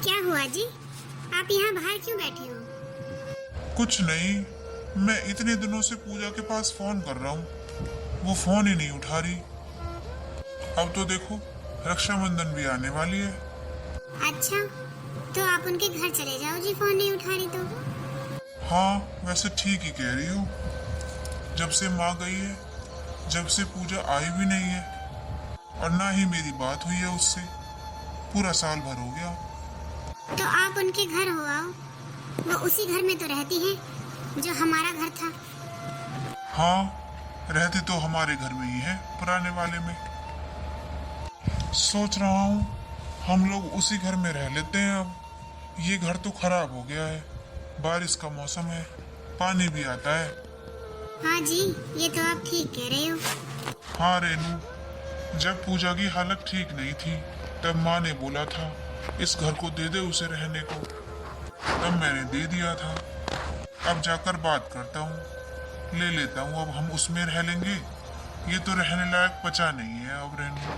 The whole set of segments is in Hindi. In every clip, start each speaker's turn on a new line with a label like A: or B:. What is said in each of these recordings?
A: क्या हुआ जी? आप यहाँ बाहर क्यों बैठे हो?
B: कुछ नहीं। मैं इतने दिनों से पूजा के पास फोन कर रहा हूँ, वो फोन ही नहीं उठा रही। अब तो देखो रक्षाबंधन भी आने वाली है।
A: अच्छा, तो आप उनके घर चले जाओ जी, फोन नहीं उठा रही तो।
B: हाँ, वैसे ठीक ही कह रही हो। जब से माँ गई है, जब से पूजा आई भी नहीं है और ना ही मेरी बात हुई है उससे, पूरा साल भर हो गया।
A: तो आप उनके घर हो आओ, वो उसी घर में तो रहती है जो हमारा घर था।
B: हाँ, रहते तो हमारे घर में ही है, पुराने वाले में। सोच रहा हूँ हम लोग उसी घर में रह लेते हैं। अब ये घर तो खराब हो गया है, बारिश का मौसम है, पानी भी आता है।
A: हाँ जी, ये तो आप ठीक कह रहे हो।
B: हाँ रेनू, जब पूजा की हालत ठीक नहीं थी तब माँ ने बोला था इस घर को दे दे उसे रहने को, तब मैंने दे दिया था। अब जाकर बात करता हूँ, ले लेता हूँ, अब हम उसमें रह लेंगे। ये तो रहने लायक बचा नहीं है अब रेनू।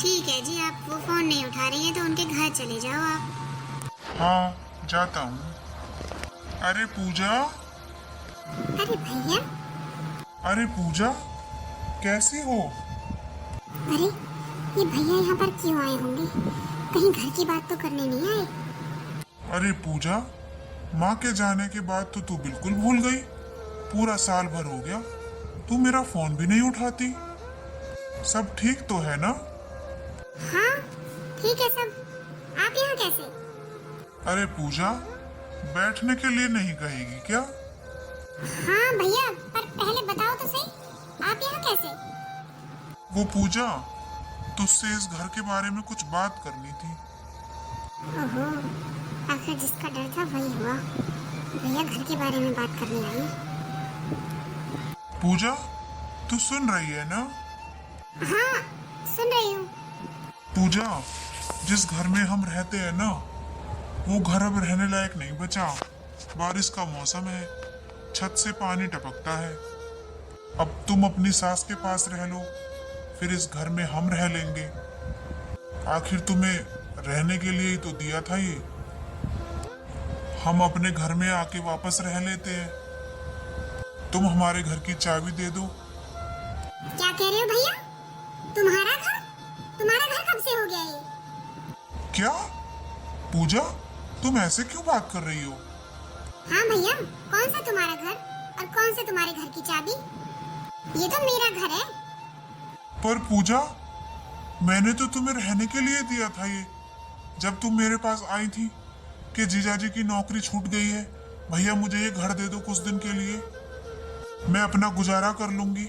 A: ठीक है जी, आप वो फोन नहीं उठा रही हैं तो उनके घर चले जाओ आप।
B: हाँ, जाता हूँ। अरे पूजा,
A: अरे भैया।
B: अरे पूजा, कैसी हो?
A: अरे ये भैया यहाँ पर क्यों आए होंगे? कहीं घर की बात तो करने नहीं आए?
B: अरे पूजा, माँ के जाने के बाद तो तू बिल्कुल भूल गई। पूरा साल भर हो गया, तू मेरा फोन भी नहीं उठाती। सब ठीक तो है ना?
A: हाँ ठीक है सब। आप यहाँ कैसे?
B: अरे पूजा, बैठने के लिए नहीं कहेगी क्या?
A: हाँ भैया, पर पहले बताओ तो सही, आप यहाँ कैसे?
B: वो पूजा, तुझसे इस घर के बारे में कुछ बात करनी थी।
A: ओहो, आखिर जिसका डर था वही हुआ। भैया घर के बारे में बात करने आई।
B: पूजा, तू सुन रही है ना?
A: हाँ सुन रही हूँ।
B: पूजा, जिस घर में हम रहते हैं ना, वो घर अब रहने लायक नहीं बचा। बारिश का मौसम है, छत से पानी टपकता है। अब तुम अपनी सास के पास रह लो, फिर इस घर में हम रह लेंगे। आखिर तुम्हें रहने के लिए ही तो दिया था ये। हम अपने घर में आके वापस रह लेते हैं। तुम हमारे घर की चाबी दे दो।
A: क्या कह रहे हो भैया? तुम्हारा घर? तुम्हारा घर कब से हो गया ये?
B: क्या? पूजा, तुम ऐसे क्यों बात कर रही हो?
A: हाँ भैया, कौन सा तुम्हारा घर और कौन सा तुम्हारे घर की चाबी? ये तो मेरा घर है।
B: पर पूजा, मैंने तो तुम्हें रहने के लिए दिया था ये। जब तुम मेरे पास आई थी कि जीजाजी की नौकरी छूट गई है, भैया मुझे ये घर दे दो कुछ दिन के लिए, मैं अपना गुजारा कर लूंगी,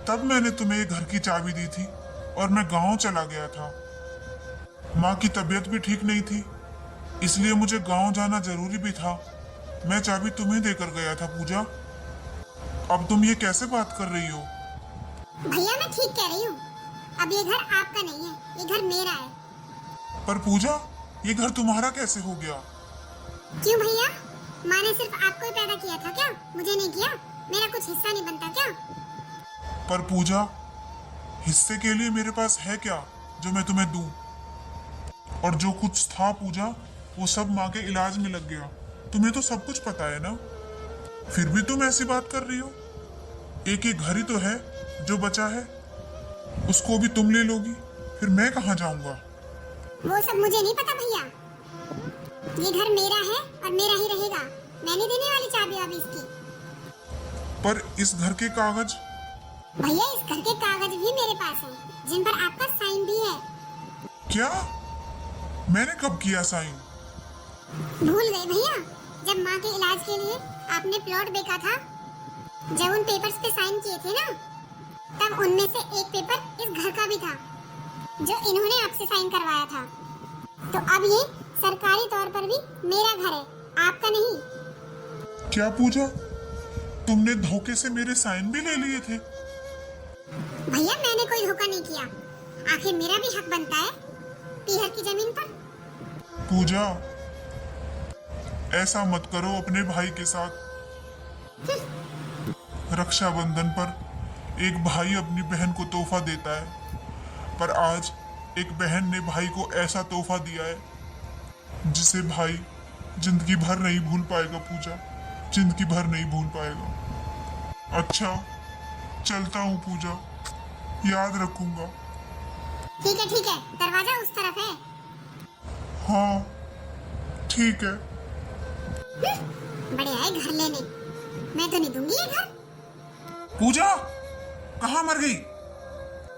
B: तब मैंने तुम्हें ये घर की चाबी दी थी और मैं गांव चला गया था। माँ की तबीयत भी ठीक नहीं थी, इसलिए मुझे गांव जाना जरूरी भी था। मैं चाबी तुम्हें देकर गया था पूजा। अब तुम ये कैसे बात कर रही हो?
A: भैया मैं ठीक कह रही हूँ। अब ये घर आपका नहीं है, ये घर मेरा है।
B: पर पूजा, ये घर तुम्हारा कैसे हो गया?
A: क्यों भैया? माँ ने सिर्फ आपको ही पैदा किया था क्या? मुझे नहीं किया? मेरा कुछ हिस्सा नहीं बनता क्या?
B: पर पूजा, हिस्से के लिए मेरे पास है क्या जो मैं तुम्हें दूं? और जो कुछ था पूजा, वो सब माँ के इलाज में लग गया। तुम्हें तो सब कुछ पता है ना, फिर भी तुम ऐसी बात कर रही हो। एक एक घर ही तो है जो बचा है, उसको भी तुम ले लोगी, फिर मैं कहाँ जाऊंगा?
A: वो सब मुझे नहीं पता भैया। ये घर मेरा है और मेरा ही रहेगा। मैंने देने वाली चाबी अभी इसकी।
B: पर इस घर के कागज?
A: भैया इस घर के कागज भी मेरे पास हैं, जिन पर आपका साइन भी है।
B: क्या? मैंने कब किया साइन?
A: भूल गए भैया? जब माँ के इलाज के लिए आपने प्लॉट बेचा था, जब उन पेपर्स पे साइन किए थे ना, तब उनमें से एक पेपर इस घर का भी था जो इन्होंने आपसे साइन करवाया था। तो अब ये सरकारी तौर पर भी मेरा घर है, आपका नहीं।
B: क्या पूजा, तुमने धोखे से मेरे साइन भी ले लिए थे?
A: भैया मैंने कोई धोखा नहीं किया, आखिर मेरा भी हक बनता है पीहर की जमीन पर।
B: पूजा, ऐसा मत करो अपने भाई के साथ। रक्षाबंधन पर एक भाई अपनी बहन को तोहफा देता है, पर आज एक बहन ने भाई को ऐसा तोहफा दिया है जिसे भाई जिंदगी भर नहीं भूल पाएगा पूजा, जिंदगी भर नहीं भूल पाएगा। अच्छा चलता हूँ पूजा, याद रखूंगा।
A: ठीक है, दरवाजा उस तरफ है।
B: हाँ ठीक है।
A: बड़े आए घर लेने, मैं तो नहीं दूंगी ये घर।
B: पूजा कहाँ मर गई?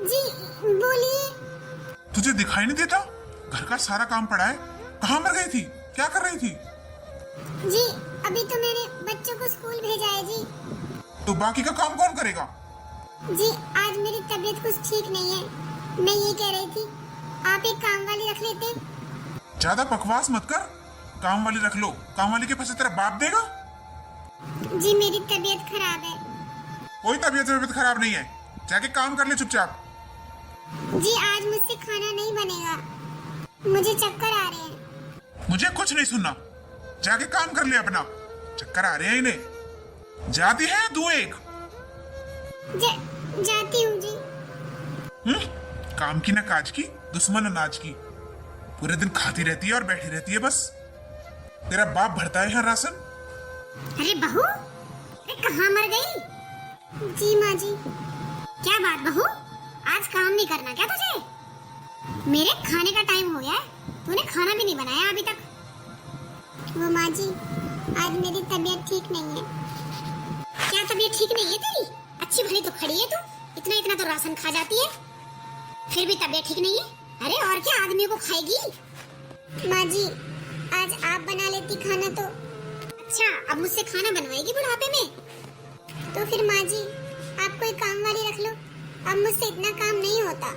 A: जी बोलिए।
B: तुझे दिखाई नहीं देता? घर का सारा काम पड़ा है, कहाँ मर गई थी? क्या कर रही थी?
A: जी अभी तो मैंने बच्चों को स्कूल भेजा है जी।
B: तो बाकी का काम कौन करेगा?
A: जी आज मेरी तबीयत कुछ ठीक नहीं है, मैं ये कह रही थी आप एक काम वाली रख लेते।
B: ज्यादा बकवास मत कर, काम वाली रख लो। काम वाली के पैसे तेरा बाप देगा?
A: जी मेरी तबीयत खराब है।
B: कोई तबीयत खराब नहीं है, जाके काम कर ले चुपचाप।
A: जी आज मुझसे खाना नहीं बनेगा, मुझे चक्कर आ रहे हैं।
B: मुझे कुछ नहीं सुनना, जाके काम कर ले अपना। चक्कर आ रहे हैं इन्हें। जाती है दो एक।
A: जाती हूँ जी।
B: काम की ना काज की, दुश्मन अनाज की। पूरे दिन खाती रहती है और बैठी रहती है बस। तेरा बाप भरता है यहाँ राशन।
A: अरे बहू, अरे कहाँ मर गई? जी माँ जी। क्या बात बहू, आज काम नहीं करना क्या तुझे? मेरे खाने का टाइम हो गया है, तूने खाना भी नहीं बनाया अभी तक। वो माँ जी, आज मेरी तबीयत ठीक नहीं है। क्या तबीयत ठीक नहीं है तेरी? अच्छी भली तो खड़ी है तू, इतना इतना तो राशन खा जाती है, फिर भी तबीयत ठीक नहीं है। अरे और क्या आदमी को खाएगी? माँ जी आज आप बना लेती खाना तो। अच्छा अब मुझसे खाना बनवाएगी बुढ़ापे में? तो फिर माँ जी आप कोई काम वाली रख लो, अब मुझसे इतना काम नहीं होता।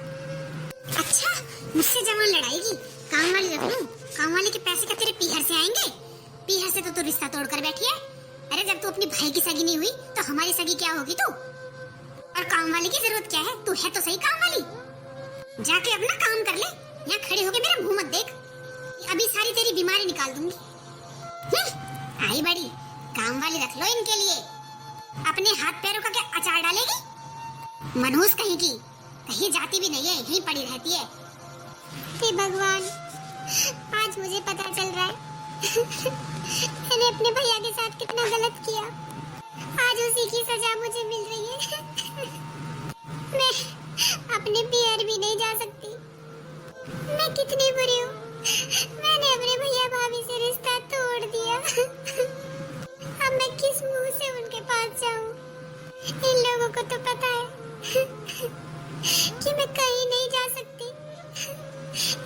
A: अच्छा मुझसे जवान लड़ाएगी, काम वाली रख लूं? काम वाली के पैसे क्या तेरे पीहर से आएंगे? पीहर से तो तू रिश्ता तोड़ कर बैठी है। अरे जब तू अपनी भाई की सगी नहीं हुई तो हमारी सगी क्या होगी तू? और काम वाली की जरूरत क्या है? तू है तो सही काम वाली। जाके अपना काम कर ले, यहाँ खड़े होके मेरा मुंह मत देख, अभी सारी तेरी बीमारी निकाल दूंगी। आई बड़ी, काम वाली रख लो इनके लिए। अपने हाथ पैरों का क्या अचार डालेगी? मनहूस कहीं की, कहीं जाती भी नहीं है, यहीं पड़ी रहती है। हे भगवान, आज मुझे पता चल रहा है मैंने अपने भैया के साथ कितना गलत किया। आज उसी की सजा मुझे मिल रही है। मैं अपने पियर भी नहीं जा सकती। मैं कितनी बुरी हूँ, मैंने अपने भैया भाभी से रिश्ता तोड़ दिया। अब मैं किस मुंह से उनके पास जाऊँ? इन लोगों को तो पता है कि मैं कहीं नहीं जा सकती,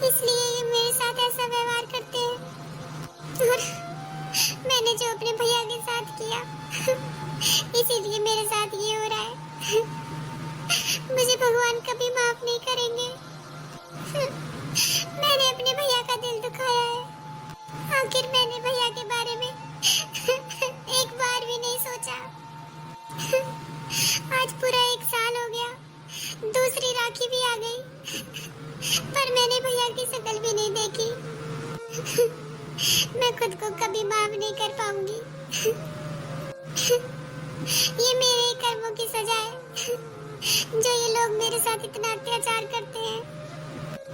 A: इसलिए ये मेरे साथ ऐसा व्यवहार करते हैं। और मैंने जो अपने भैया के साथ किया, इसीलिए मेरे साथ ये हो रहा है। मुझे भगवान कभी माफ नहीं करेंगे। मैंने अपने भैया का दिल दुखाया है। आखिर मैंने भैया के बारे में एक बार भी नहीं सोचा। आज पूरा 1 साल हो गया, दूसरी राखी भी आ गई, पर मैंने भैया की शक्ल भी नहीं देखी। मैं खुद को कभी माफ नहीं कर पाऊंगी। ये मेरे कर्मों की सजा है, जो ये लोग मेरे साथ इतना अत्याचार करते हैं।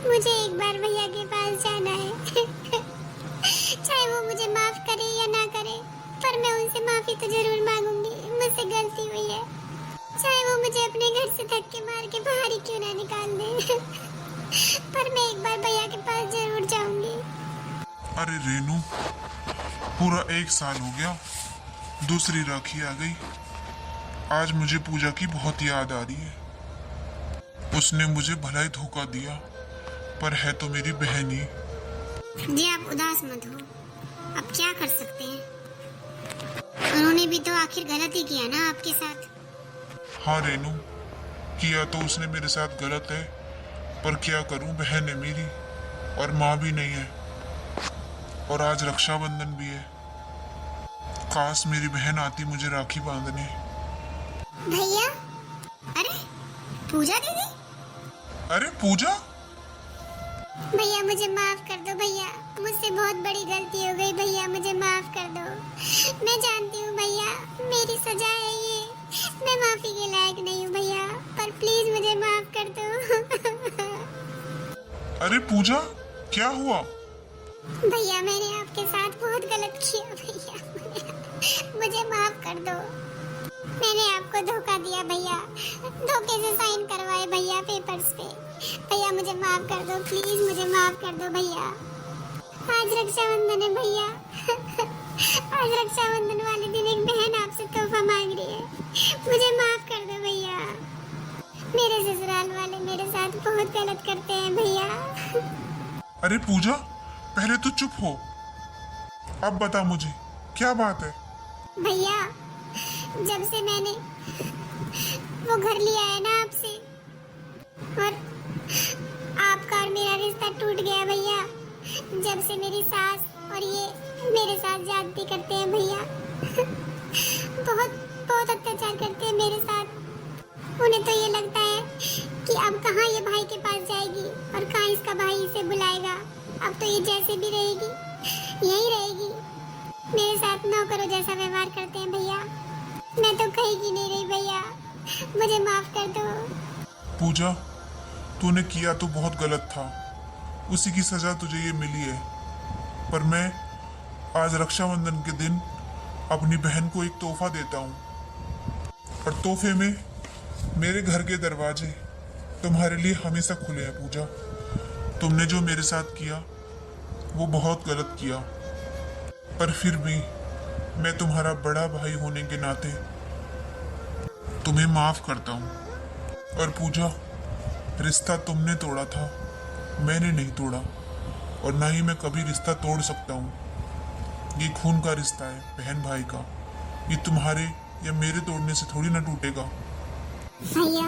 A: मुझे एक बार भैया के पास जाना है। चाहे वो मुझे माफ करे या ना करे, पर मैं उनसे माफी तो जरूर मांगूंगी। मुझसे गलती हुई है, चाहे वो मुझे अपने घर से धक्के मार के बाहर ही क्यों ना निकाल दे। पर मैं एक बार भैया के पास जरूर जाऊंगी।
B: अरे रेनू, पूरा 1 साल हो गया, दूसरी राखी आ गई। आज मुझे पूजा की बहुत याद आ रही है। उसने मुझे भला ही धोखा दिया, पर है तो मेरी बहन ही।
A: जी आप उदास मत हो, अब क्या कर सकते हैं, उन्होंने भी तो आखिर गलत ही किया ना आपके साथ।
B: हाँ रेनू, किया तो उसने मेरे साथ गलत है, पर क्या करूं, बहन है मेरी और माँ भी नहीं है। और आज रक्षाबंधन भी है, काश मेरी बहन आती मुझे राखी बांधने।
A: भैया, अरे पूजा दीदी।
B: अरे पूजा,
A: भैया मुझे माफ कर दो भैया, मुझसे बहुत बड़ी गलती हो गई भैया, मुझे माफ कर दो। मैं जानती हूँ भैया, मेरी सजा है ये, मैं माफी के लायक नहीं हूँ भैया, पर प्लीज मुझे माफ कर दो।
B: अरे पूजा क्या हुआ?
A: भैया मैंने आपके साथ बहुत गलत किया भैया, मुझे माफ कर दो। मैंने आपको धोखा दिया भैया, धोखे से साइन करवाए भैया पेपर्स पे। भैया मुझे माफ कर दो, प्लीज मुझे माफ कर दो भैया। आज रक्षाबंधन है भैया, आज रक्षाबंधन वाले दिन एक बहन आपसे तोहफा मांग रही है, मुझे माफ कर दो भैया। मेरे ससुराल वाले मेरे साथ बहुत गलत करते हैं भैया।
B: अरे पूजा, पहले तो चुप हो। अब बता मुझे क्या बात है।
A: भैया जब से मैंने वो घर लिया है ना आपसे, और आपका और मेरा रिश्ता टूट गया भैया। जब से मेरी सास और ये मेरे साथ ज्यादती करते हैं भैया, बहुत बहुत अत्याचार करते हैं मेरे साथ। उन्हें तो ये लगता है कि अब कहाँ ये भाई के पास जाएगी और कहाँ इसका भाई इसे बुलाएगा। अब तो ये जैसे भी रहेगी यही रहेगी। मेरे साथ नौकरों जैसा व्यवहार करते हैं भैया। मैं तो कहीं की नहीं रही भैया, मुझे माफ कर दो।
B: पूजा, तूने किया तो बहुत गलत था, उसी की सजा तुझे ये मिली है। पर मैं आज रक्षाबंधन के दिन अपनी बहन को एक तोहफा देता हूँ, और तोहफे में मेरे घर के दरवाजे तुम्हारे लिए हमेशा खुले हैं। पूजा, तुमने जो मेरे साथ किया वो बहुत गलत किया, पर फिर भी मैं तुम्हारा बड़ा भाई होने के नाते तुम्हें माफ करता हूँ। और पूजा, रिश्ता तुमने तोड़ा था, मैंने नहीं तोड़ा, और ना ही मैं कभी रिश्ता तोड़ सकता हूँ। ये खून का रिश्ता है बहन भाई का, ये तुम्हारे या मेरे तोड़ने से थोड़ी ना टूटेगा।
A: भैया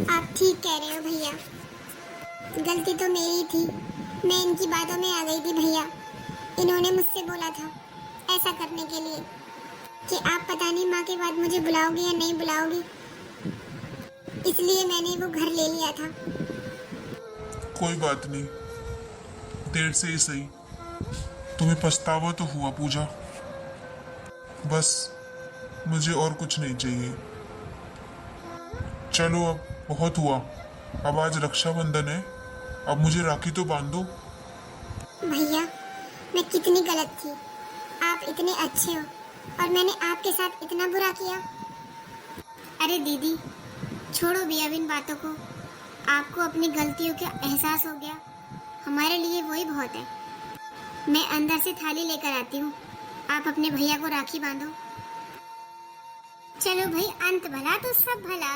A: आप ठीक कह रहे हो भैया, गलती तो मेरी थी, मैं इनकी बातों में आ गई थी भैया। इन्होंने मुझसे बोला था ऐसा करने के लिए कि आप पता नहीं माँ के बाद मुझे बुलाओगे या नहीं बुलाओगे, इसलिए मैंने वो घर ले लिया था।
B: कोई बात नहीं, देर से ही सही, तुम्हें पछतावा तो हुआ पूजा। बस मुझे और कुछ नहीं चाहिए। चलो अब बहुत हुआ, अब आज रक्षाबंधन है, अब मुझे राखी तो बांध दो।
A: भैया मैं कितनी गलत थी, आप इतने अच्छे हो और मैंने आपके साथ इतना बुरा किया। अरे दीदी छोड़ो भी अब इन बातों को, आपको अपनी गलतियों का एहसास हो गया, हमारे लिए वही बहुत है। मैं अंदर से थाली लेकर आती हूँ, आप अपने भैया को राखी बांधो। चलो भाई, अंत भला तो सब भला।